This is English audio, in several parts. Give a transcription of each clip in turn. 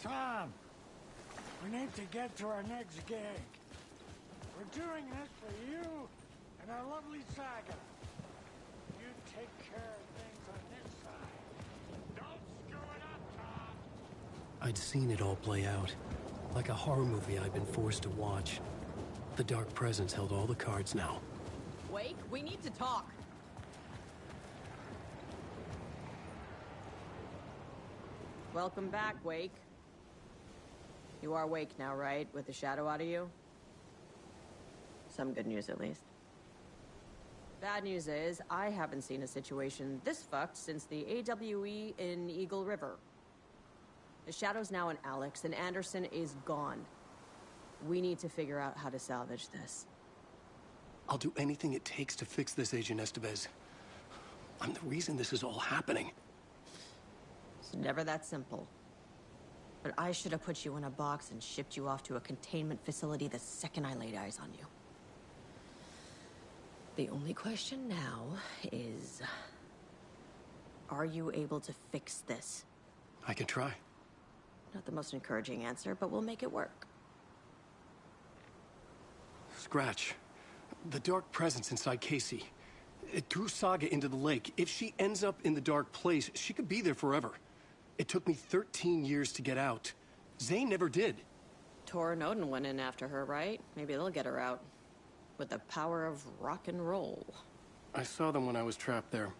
Tom, we need to get to our next gig. We're doing this for you and our lovely saga. You take care of things on this side. Don't screw it up, Tom. I'd seen it all play out. Like a horror movie I'd been forced to watch. The Dark Presence held all the cards now. Wake, we need to talk. Welcome back, Wake. You are Wake now, right? With the shadow out of you? Some good news, at least. Bad news is, I haven't seen a situation this fucked since the AWE in Eagle River. The shadow's now in Alex, and Anderson is gone. We need to figure out how to salvage this. I'll do anything it takes to fix this, Agent Estevez. I'm the reason this is all happening. It's never that simple. But I should have put you in a box and shipped you off to a containment facility the second I laid eyes on you. The only question now is... are you able to fix this? I can try. Not the most encouraging answer, but we'll make it work. Scratch. The Dark Presence inside Casey. It threw Saga into the lake. If she ends up in the Dark Place, she could be there forever. It took me 13 years to get out. Zane never did. Tor and Odin went in after her, right? Maybe they'll get her out. With the power of rock and roll. I saw them when I was trapped there.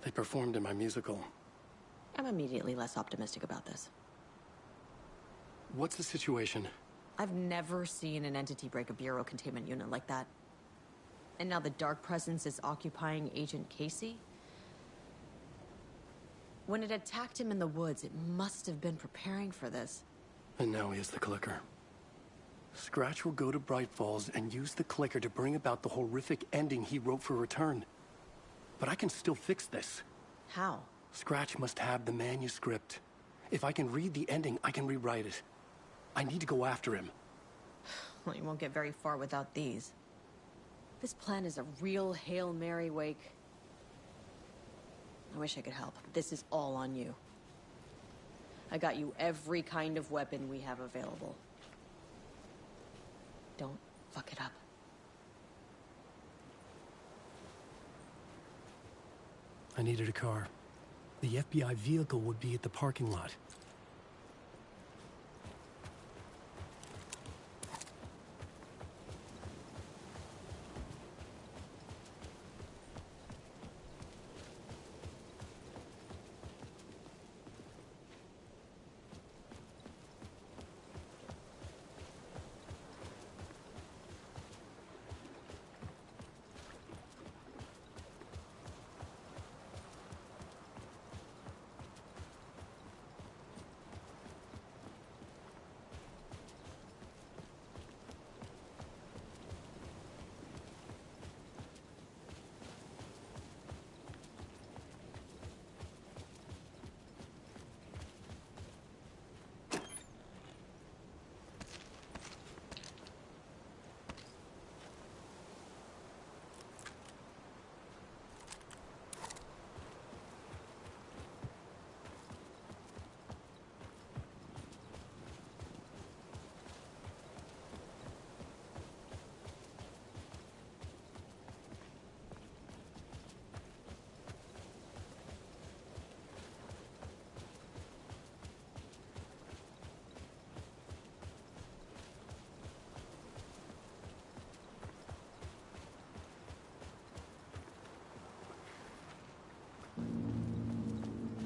They performed in my musical. I'm immediately less optimistic about this. What's the situation? I've never seen an entity break a Bureau containment unit like that. And now the Dark Presence is occupying Agent Casey? When it attacked him in the woods, it must have been preparing for this. And now he has the clicker. Scratch will go to Bright Falls and use the clicker to bring about the horrific ending he wrote for Return. But I can still fix this. How? Scratch must have the manuscript. If I can read the ending, I can rewrite it. I need to go after him. Well, you won't get very far without these. This plan is a real Hail Mary, Wake. I wish I could help, but this is all on you. I got you every kind of weapon we have available. Don't fuck it up. I needed a car. The FBI vehicle would be at the parking lot.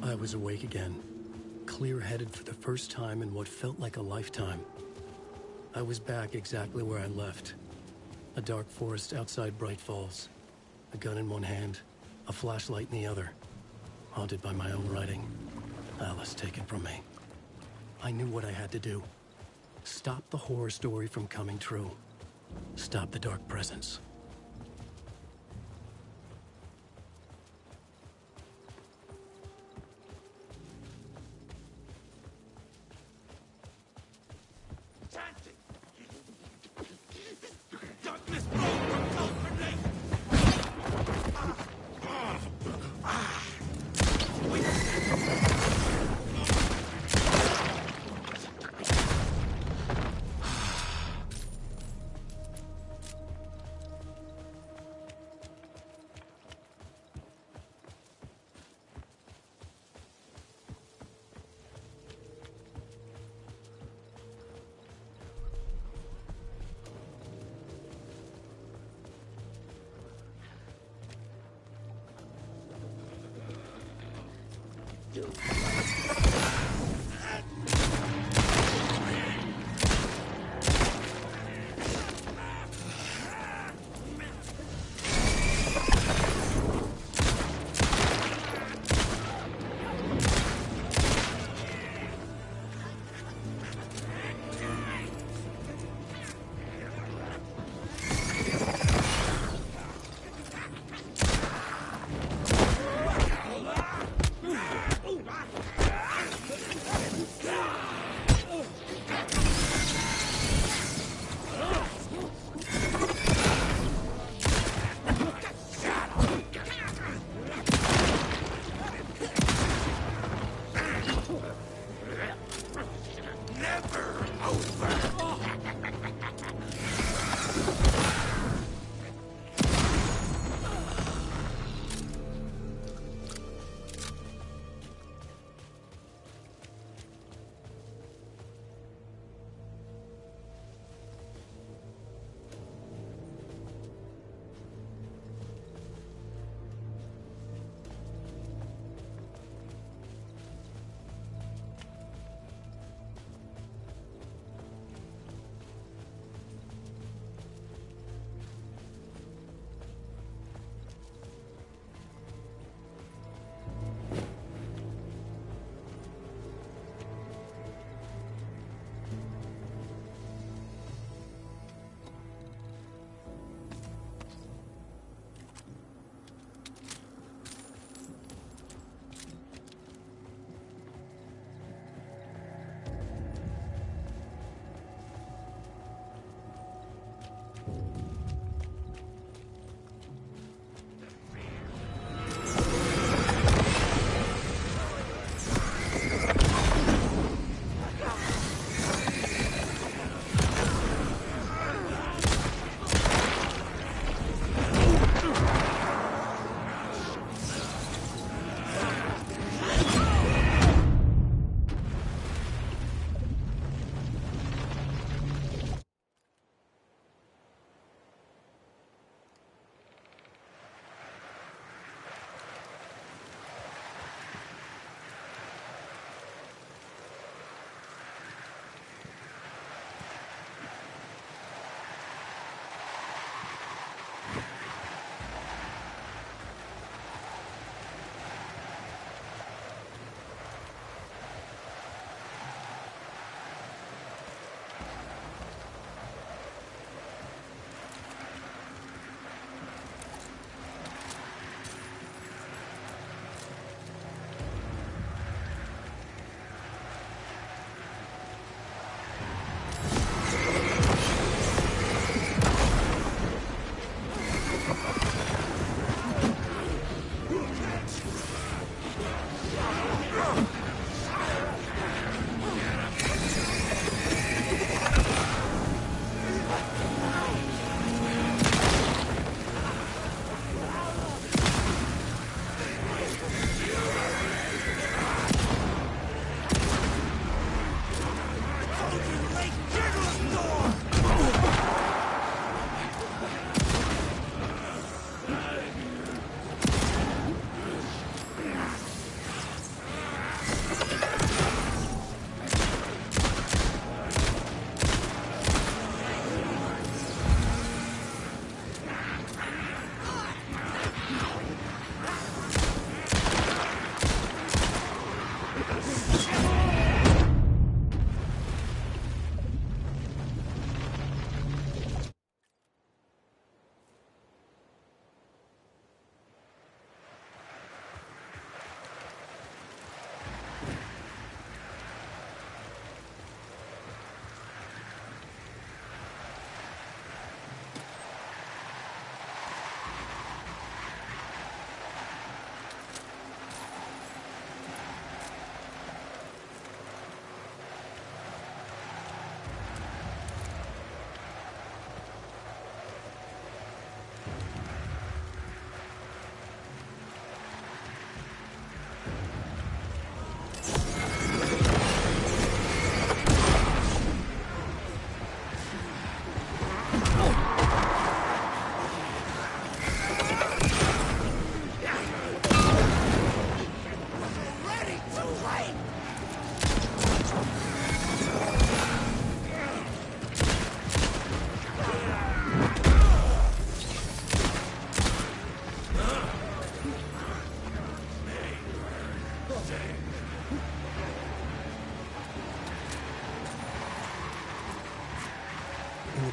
I was awake again, clear-headed for the first time in what felt like a lifetime. I was back exactly where I left. A dark forest outside Bright Falls. A gun in one hand, a flashlight in the other. Haunted by my own writing. Alice taken from me. I knew what I had to do. Stop the horror story from coming true. Stop the Dark Presence.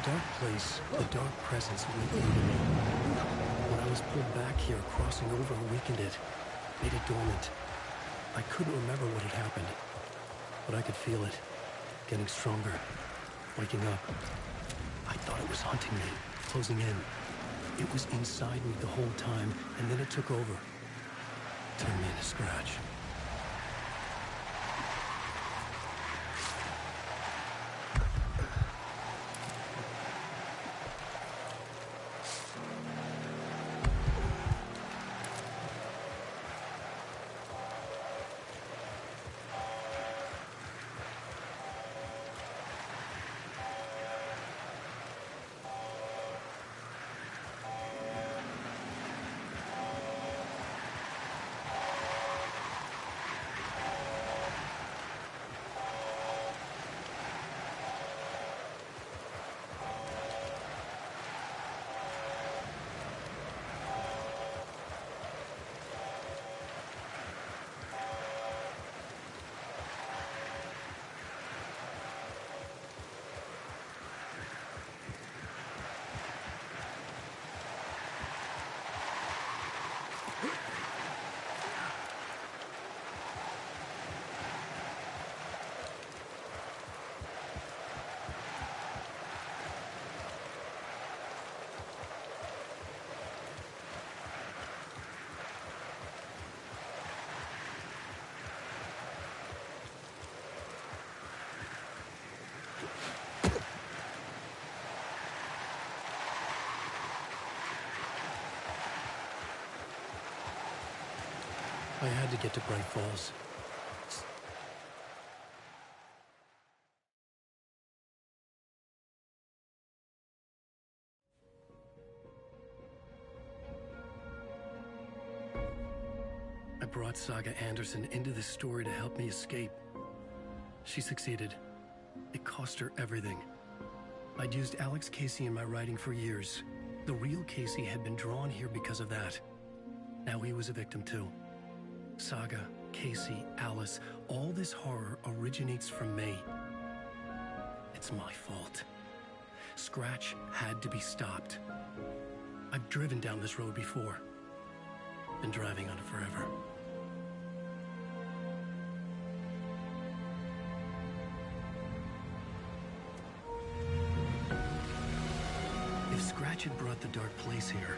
the dark place, the dark presence weakened me. When I was pulled back here, crossing over weakened it, made it dormant. I couldn't remember what had happened, but I could feel it, getting stronger, waking up. I thought it was hunting me, closing in. It was inside me the whole time, and then it took over. Turned me into Scratch. I had to get to Bright Falls. I brought Saga Anderson into this story to help me escape. She succeeded. It cost her everything. I'd used Alex Casey in my writing for years. The real Casey had been drawn here because of that. Now he was a victim too. Saga, Casey, Alice, all this horror originates from me. It's my fault. Scratch had to be stopped. I've driven down this road before. Been driving on it forever. If Scratch had brought the dark place here,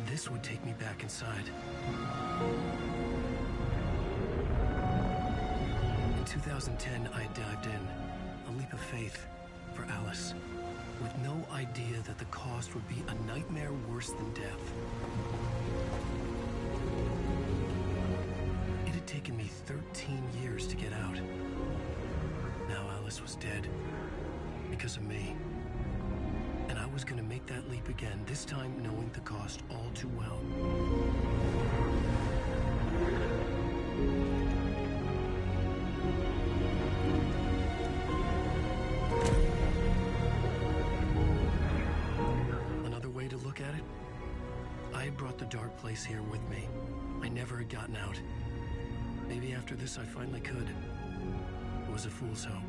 this would take me back inside. In 2010, I dived in, a leap of faith, for Alice, with no idea that the cost would be a nightmare worse than death. It had taken me 13 years to get out. Now Alice was dead, because of me. And I was gonna make that leap again, this time knowing the cost all too well. Another way to look at it, I had brought the dark place here with me. I never had gotten out. Maybe after this I finally could. It was a fool's hope.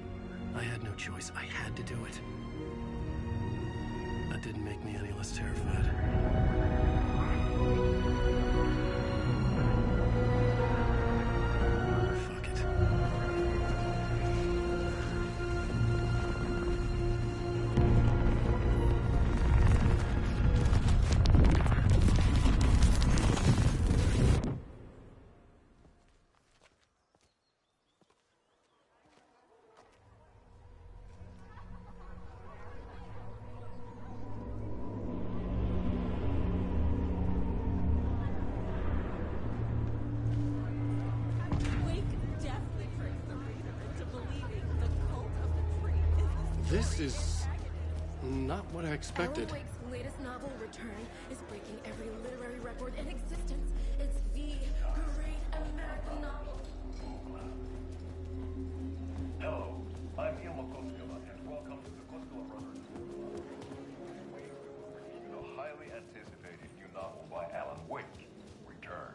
I had no choice. I had to do it. That didn't make me any less terrified. Fuck it. This is not what I expected. Alan Wake's latest novel, Return, is breaking every literary record in existence. It's the great American novel. Hello, I'm Ilmo Koskela, and welcome to the Koskela Brothers. The highly anticipated new novel by Alan Wake, Return.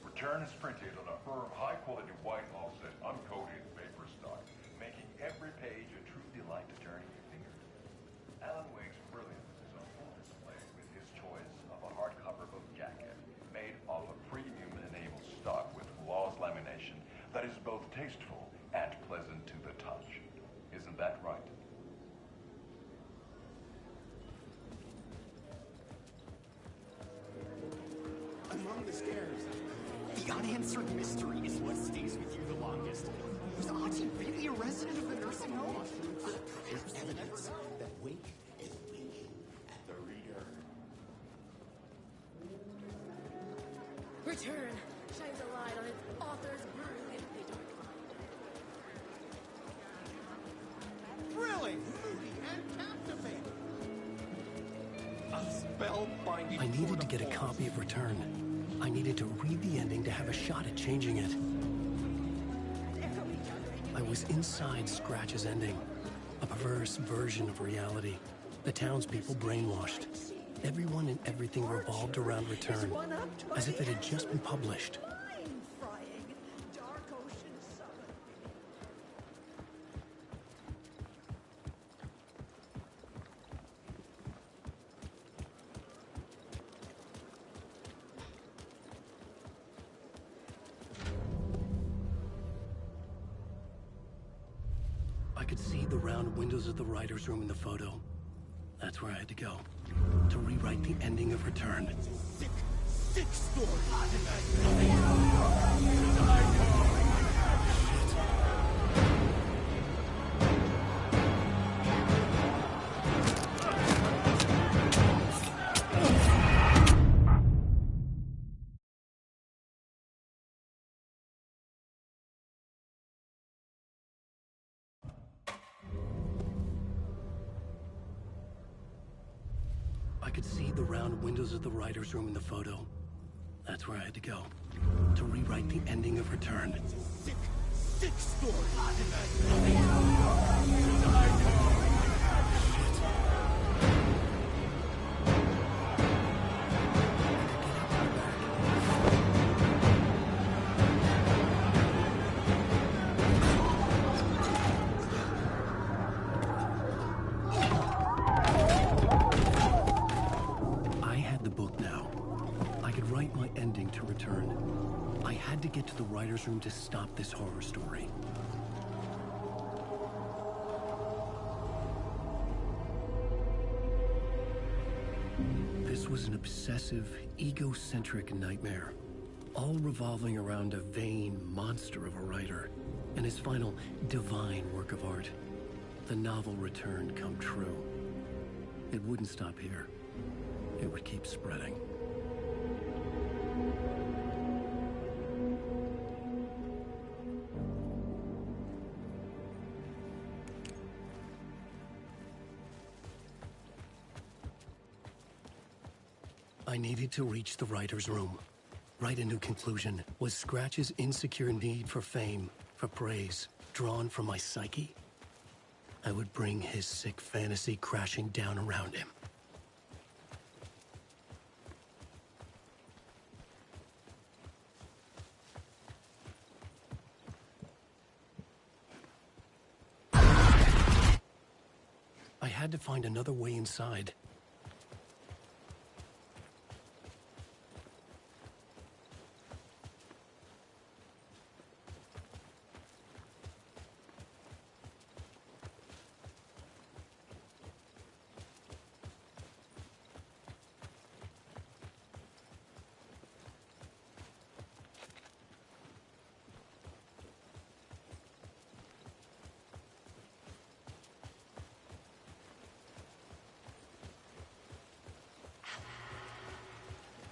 Return is printed on a firm, high-quality white offset, uncoated paper stock, making every page a true delight to turn your fingers. Alan Wake that is both tasteful and pleasant to the touch. Isn't that right? Among the scares, the unanswered mystery is what stays with you the longest. Was Auntie really a resident of the nursing home? There's evidence that Wake is winking at the reader. Return shines a light on its author's brilliantly dark mind. Thrilling, moody, and captivating. A spellbinding. I needed to get a copy of Return. I needed to read the ending to have a shot at changing it. I was inside Scratch's ending, a perverse version of reality. The townspeople brainwashed. Everyone and everything revolved around Return, as if it had just been published. I could see the round windows of the writer's room in the photo. That's where I had to go, to rewrite the ending of Return. Sick story. I could see the round windows of the writer's room in the photo. That's where I had to go, to rewrite the ending of Return. Sick story. I had the book now. I could write my ending to Return. I had to get to the writer's room to stop this horror story. This was an obsessive, egocentric nightmare, all revolving around a vain monster of a writer and his final divine work of art, the novel Return come true. It wouldn't stop here. It would keep spreading. I needed to reach the writer's room. Write a new conclusion. Was Scratch's insecure need for fame, for praise, drawn from my psyche? I would bring his sick fantasy crashing down around him. I had to find another way inside.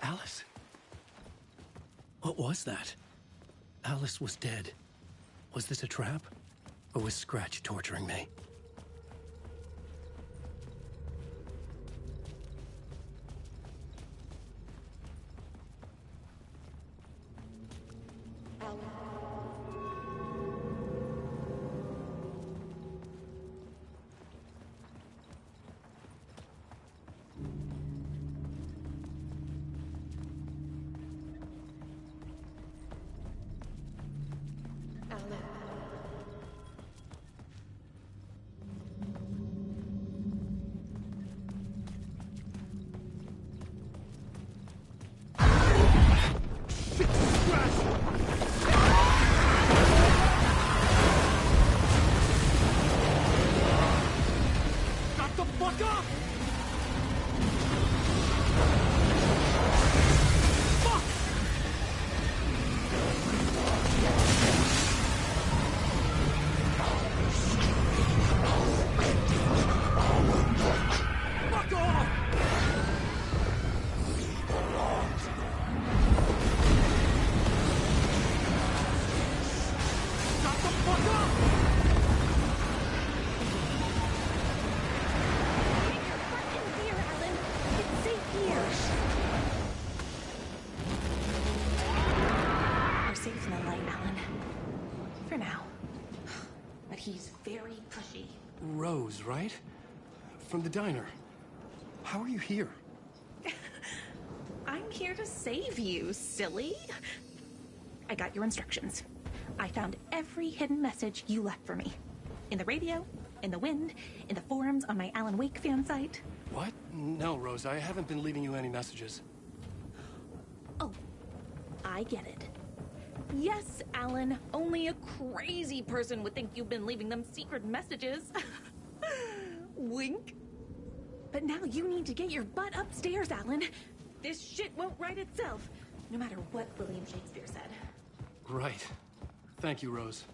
Alice? What was that? Alice was dead. Was this a trap? Or was Scratch torturing me? he's very pushy. Rose, right? From the diner. How are you here? I'm here to save you, silly. I got your instructions. I found every hidden message you left for me. In the radio, in the wind, in the forums on my Alan Wake fan site. What? No, Rose, I haven't been leaving you any messages. Oh, I get it. Yes, Alan, only a crazy person would think you've been leaving them secret messages. Wink. But now you need to get your butt upstairs, Alan. This shit won't right itself, no matter what William Shakespeare said. Right. Thank you, Rose.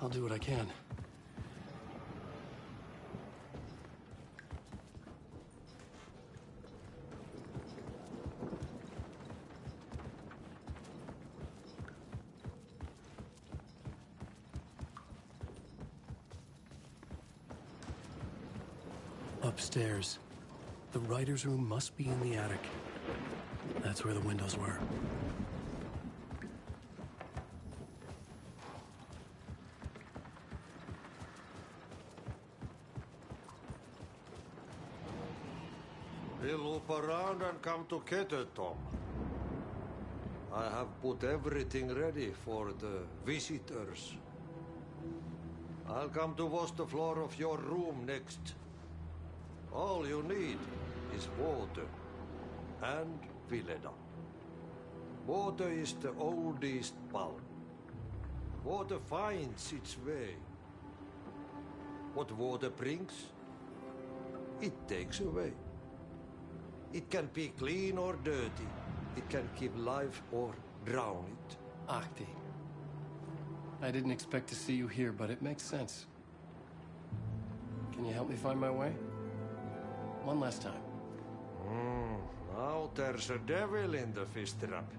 I'll do what I can. Upstairs. The writer's room must be in the attic. That's where the windows were. We'll loop around and come together, Tom. I have put everything ready for the visitors. I'll come to wash the floor of your room next. All you need is water and Vileda. Water is the oldest bulb. Water finds its way. What water brings, it takes away. It can be clean or dirty. It can give life or drown it. Ahti. I didn't expect to see you here, but it makes sense. Can you help me find my way? One last time. Now there's a devil in the fish trap.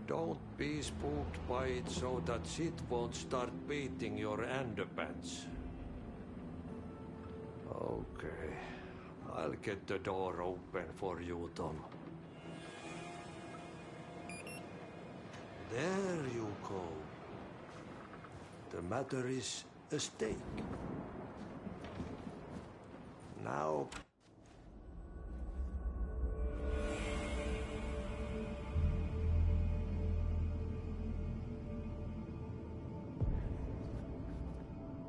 Don't be spooked by it so that shit won't start beating your underpants. Okay. I'll get the door open for you, Tom. There you go. The matter is a stake. Now...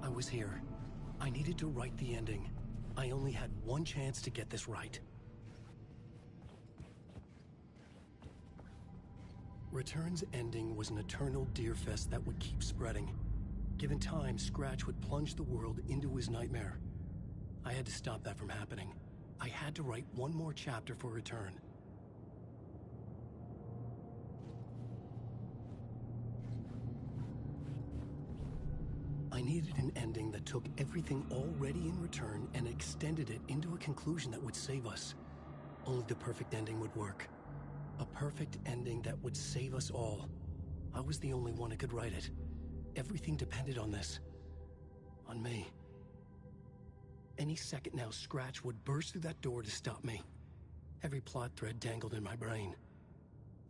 I was here. I needed to write the ending. I only had one chance to get this right. Return's ending was an eternal Deerfest that would keep spreading. Given time, Scratch would plunge the world into his nightmare. I had to stop that from happening. I had to write one more chapter for Return. I needed an ending that took everything already in Return and extended it into a conclusion that would save us. Only the perfect ending would work. A perfect ending that would save us all. I was the only one who could write it. Everything depended on this. On me. Any second now, Scratch would burst through that door to stop me. Every plot thread dangled in my brain.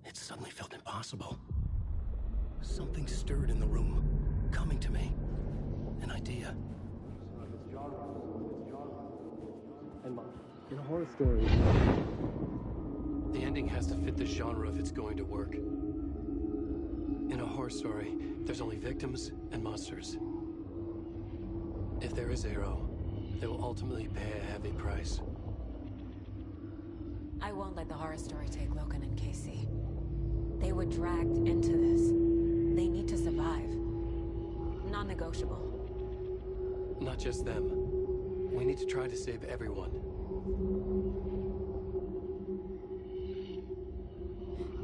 It suddenly felt impossible. Something stirred in the room, coming to me. An idea. In a horror story, The ending has to fit the genre if it's going to work. In a horror story, there's only victims and monsters. If there is a hero, they will ultimately pay a heavy price. I won't let the horror story take Logan and Casey. They were dragged into this. They need to survive. Non-negotiable. Not just them. We need to try to save everyone.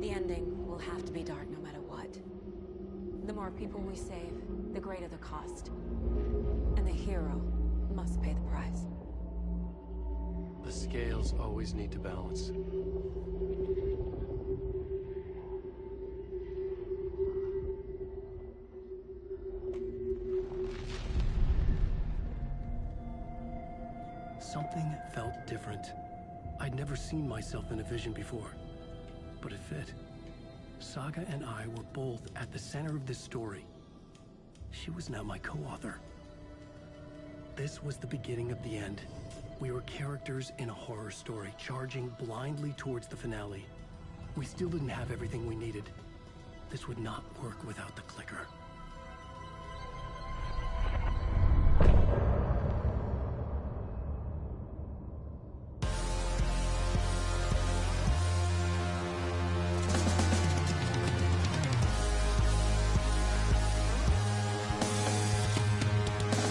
The ending will have to be dark no matter what. The more people we save, the greater the cost. And the hero must pay the price. The scales always need to balance. Something felt different. I'd never seen myself in a vision before, but it fit. Saga and I were both at the center of this story. She was now my co-author. This was the beginning of the end. We were characters in a horror story, charging blindly towards the finale. We still didn't have everything we needed. This would not work without the clicker.